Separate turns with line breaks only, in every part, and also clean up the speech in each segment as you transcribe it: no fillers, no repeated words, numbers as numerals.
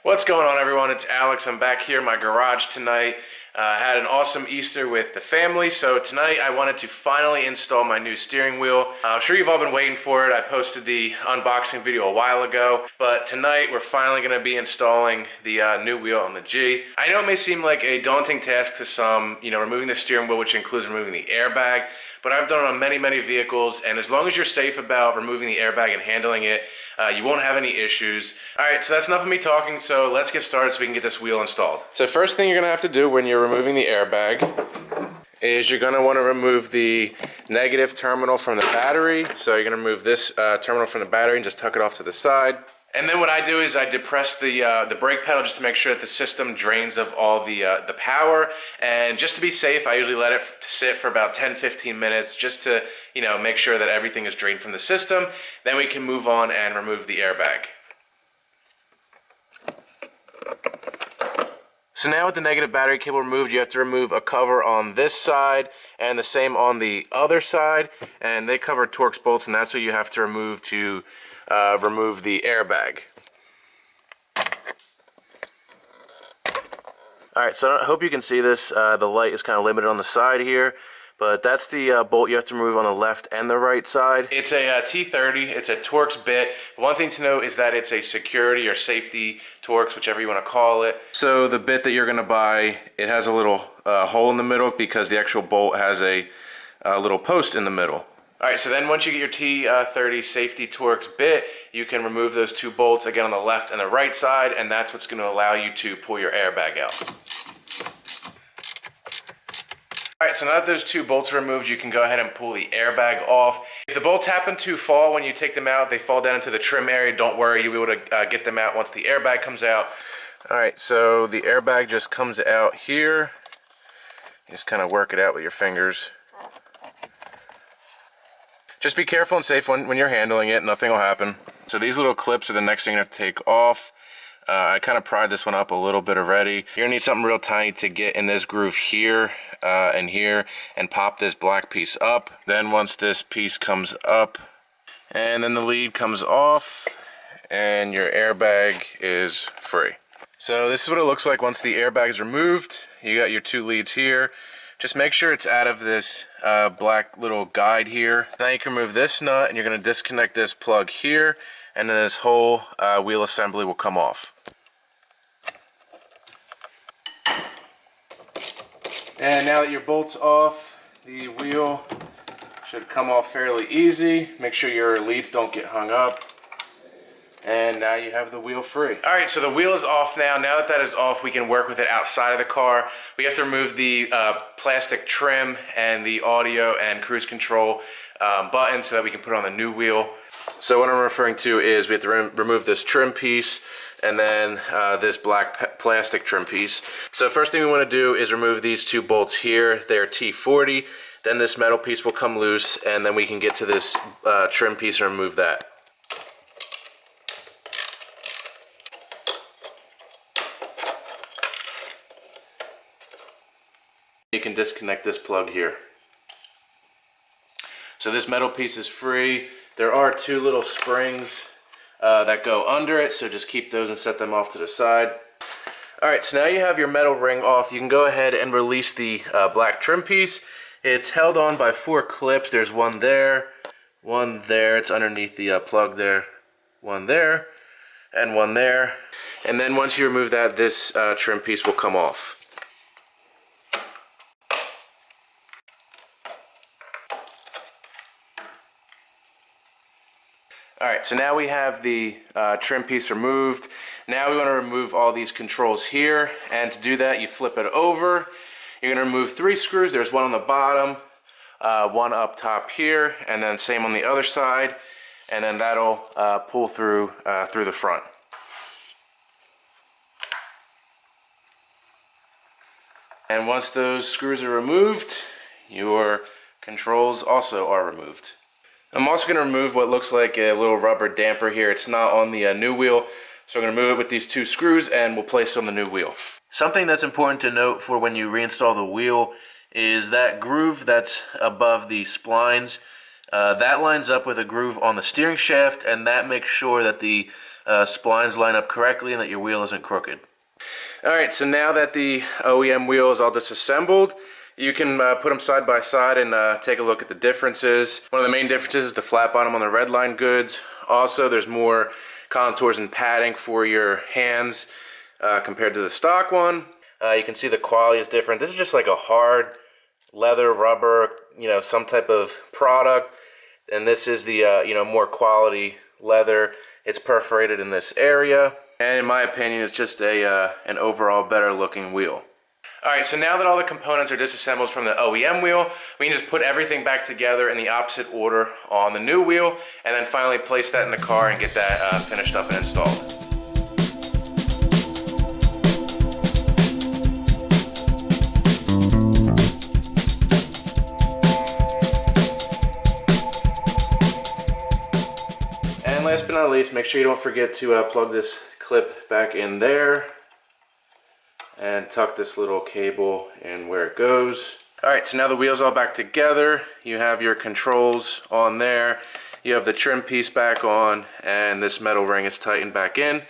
What's going on, everyone? It's Alex. I'm back here in my garage tonight. Had an awesome Easter with the family, so tonight I wanted to finally install my new steering wheel. I'm sure you've all been waiting for it. I posted the unboxing video a while ago, but tonight we're finally going to be installing the new wheel on the G. I know it may seem like a daunting task to some, removing the steering wheel, which includes removing the airbag, but I've done it on many vehicles, and as long as you're safe about removing the airbag and handling it, you won't have any issues. Alright, so that's enough of me talking, so let's get started so we can get this wheel installed. So first thing you're going to have to do when you're removing the airbag is you're going to want to remove the negative terminal from the battery. So you're going to remove this terminal from the battery and just tuck it off to the side. And then what I do is I depress the brake pedal just to make sure that the system drains of all the power. And just to be safe, I usually let it sit for about 10-15 minutes just to make sure that everything is drained from the system. Then we can move on and remove the airbag. So now with the negative battery cable removed, you have to remove a cover on this side and the same on the other side. And they cover Torx bolts, and that's what you have to remove to remove the airbag. Alright, so I hope you can see this. The light is kind of limited on the side here, but that's the bolt you have to remove on the left and the right side. It's a T30, it's a Torx bit. One thing to note is that it's a security or safety Torx, whichever you want to call it. So the bit that you're going to buy, it has a little hole in the middle because the actual bolt has a little post in the middle. Alright, so then once you get your T30 safety Torx bit, you can remove those two bolts again on the left and the right side, and that's what's going to allow you to pull your airbag out. Alright, so now that those two bolts are removed, you can go ahead and pull the airbag off. If the bolts happen to fall when you take them out, they fall down into the trim area, don't worry, you'll be able to get them out once the airbag comes out. Alright, so the airbag just comes out here. You just kind of work it out with your fingers. Just be careful and safe when you're handling it, nothing will happen. So these little clips are the next thing you have to take off. I kind of pried this one up a little bit already. You're gonna need something real tiny to get in this groove here and here and pop this black piece up. Then once this piece comes up and then the lead comes off and your airbag is free. So this is what it looks like once the airbag is removed. You got your two leads here. Just make sure it's out of this black little guide here. Now you can remove this nut and you're gonna disconnect this plug here, and then this whole wheel assembly will come off. And now that your bolt's off, the wheel should come off fairly easy. Make sure your leads don't get hung up. And now you have the wheel free. Alright, so the wheel is off now. Now that that is off, we can work with it outside of the car. We have to remove the plastic trim and the audio and cruise control buttons so that we can put it on the new wheel. So what I'm referring to is we have to remove this trim piece and then this black plastic trim piece. So first thing we want to do is remove these two bolts here. They're T40. Then this metal piece will come loose, and then we can get to this trim piece and remove that. You can disconnect this plug here. So this metal piece is free. There are two little springs that go under it, so just keep those and set them off to the side. Alright, so now you have your metal ring off. You can go ahead and release the black trim piece. It's held on by 4 clips. There's one there, it's underneath the plug there, one there, and one there. And then once you remove that, this trim piece will come off. Alright, so now we have the trim piece removed. Now we want to remove all these controls here, and to do that you flip it over. You're going to remove 3 screws. There's one on the bottom, one up top here, and then same on the other side, and then that'll pull through the front. And once those screws are removed, your controls also are removed. I'm also going to remove what looks like a little rubber damper here. It's not on the new wheel, so I'm going to remove it with these 2 screws and we'll place it on the new wheel. Something that's important to note for when you reinstall the wheel is that groove that's above the splines. That lines up with a groove on the steering shaft, and that makes sure that the splines line up correctly and that your wheel isn't crooked. Alright, so now that the OEM wheel is all disassembled, you can put them side by side and take a look at the differences. One of the main differences is the flat bottom on the RedlineGoods. Also, there's more contours and padding for your hands compared to the stock one. You can see the quality is different. This is just like a hard leather, rubber, some type of product. And this is the, more quality leather. It's perforated in this area. And in my opinion, it's just an overall better looking wheel. Alright, so now that all the components are disassembled from the OEM wheel, we can just put everything back together in the opposite order on the new wheel, and then finally place that in the car and get that finished up and installed. And last but not least, make sure you don't forget to plug this clip back in there and tuck this little cable in where it goes. Alright, so now the wheel's all back together. You have your controls on there. You have the trim piece back on, and this metal ring is tightened back in.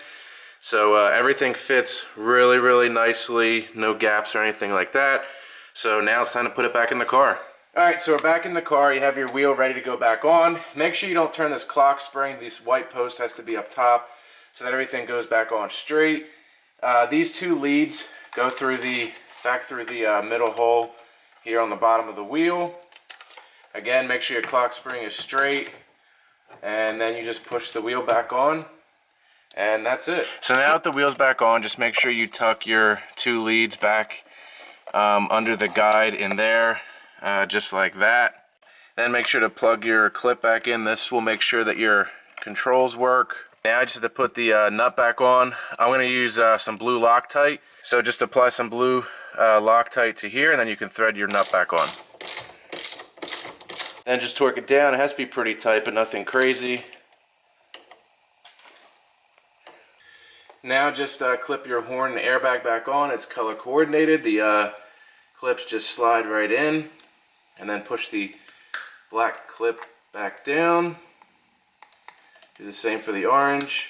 So everything fits really, really nicely. No gaps or anything like that. So now it's time to put it back in the car. Alright, so we're back in the car. You have your wheel ready to go back on. Make sure you don't turn this clock spring. This white post has to be up top so that everything goes back on straight. These two leads go back through the middle hole here on the bottom of the wheel. Again, make sure your clock spring is straight, and then you just push the wheel back on, and that's it. So now that the wheel's back on, just make sure you tuck your two leads back under the guide in there, just like that. Then make sure to plug your clip back in. This will make sure that your controls work. Now I just have to put the nut back on. I'm going to use some blue Loctite. So just apply some blue Loctite to here, and then you can thread your nut back on. Then just torque it down. It has to be pretty tight, but nothing crazy. Now just clip your horn and airbag back on. It's color coordinated. The clips just slide right in, and then push the black clip back down. Do the same for the orange.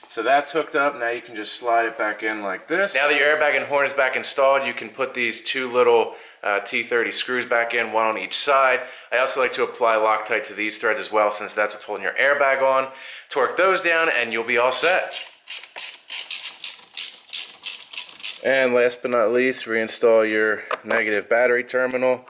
So that's hooked up. Now you can just slide it back in like this. Now that your airbag and horn is back installed, you can put these two little T30 screws back in, one on each side. I also like to apply Loctite to these threads as well, since that's what's holding your airbag on. Torque those down and you'll be all set. And last but not least, reinstall your negative battery terminal.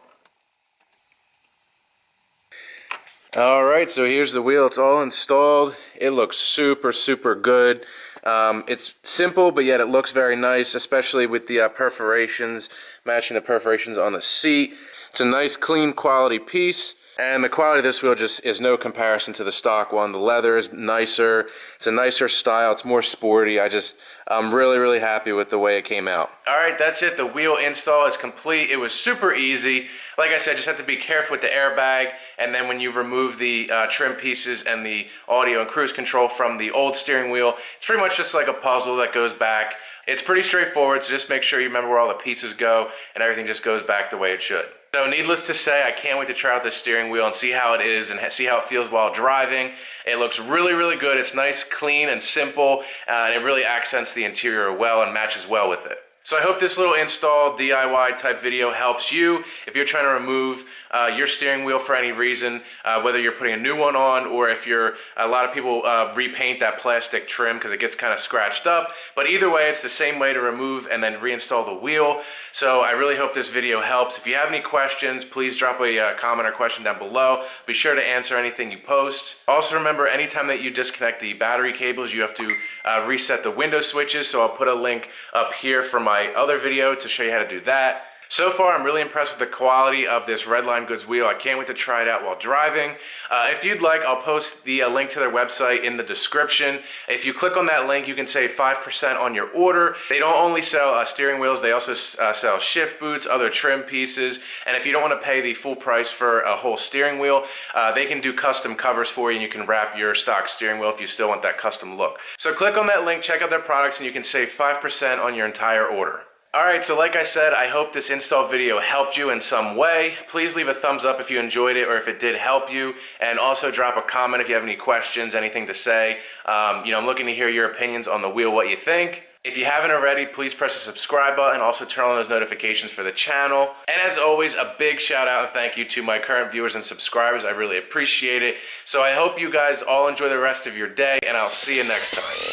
Alright, so here's the wheel. It's all installed. It looks super, super good. It's simple, but yet it looks very nice, especially with the perforations, matching the perforations on the seat. It's a nice, clean, quality piece. And the quality of this wheel just is no comparison to the stock one. The leather is nicer. It's a nicer style. It's more sporty. I'm really, really happy with the way it came out. All right, that's it. The wheel install is complete. It was super easy. Like I said, just have to be careful with the airbag. And then when you remove the trim pieces and the audio and cruise control from the old steering wheel, it's pretty much just like a puzzle that goes back. It's pretty straightforward, so just make sure you remember where all the pieces go and everything just goes back the way it should. So needless to say, I can't wait to try out this steering wheel and see how it is and see how it feels while driving. It looks really, really good. It's nice, clean, and simple, and it really accents the interior well and matches well with it. So I hope this little install DIY type video helps you if you're trying to remove your steering wheel for any reason, whether you're putting a new one on or if a lot of people repaint that plastic trim because it gets kind of scratched up. But either way, it's the same way to remove and then reinstall the wheel. So I really hope this video helps. If you have any questions, please drop a comment or question down below. Be sure to answer anything you post. Also remember, anytime that you disconnect the battery cables, you have to reset the window switches. So I'll put a link up here for my other video to show you how to do that. So far, I'm really impressed with the quality of this RedlineGoods wheel. I can't wait to try it out while driving. If you'd like, I'll post the link to their website in the description. If you click on that link, you can save 5% on your order. They don't only sell steering wheels, they also sell shift boots, other trim pieces, and if you don't want to pay the full price for a whole steering wheel, they can do custom covers for you, and you can wrap your stock steering wheel if you still want that custom look. So click on that link, check out their products, and you can save 5% on your entire order. Alright, so like I said, I hope this install video helped you in some way. Please leave a thumbs up if you enjoyed it or if it did help you, and also drop a comment if you have any questions, anything to say. I'm looking to hear your opinions on the wheel, what you think. If you haven't already, please press the subscribe button, also turn on those notifications for the channel. And as always, a big shout out and thank you to my current viewers and subscribers. I really appreciate it. So I hope you guys all enjoy the rest of your day, and I'll see you next time.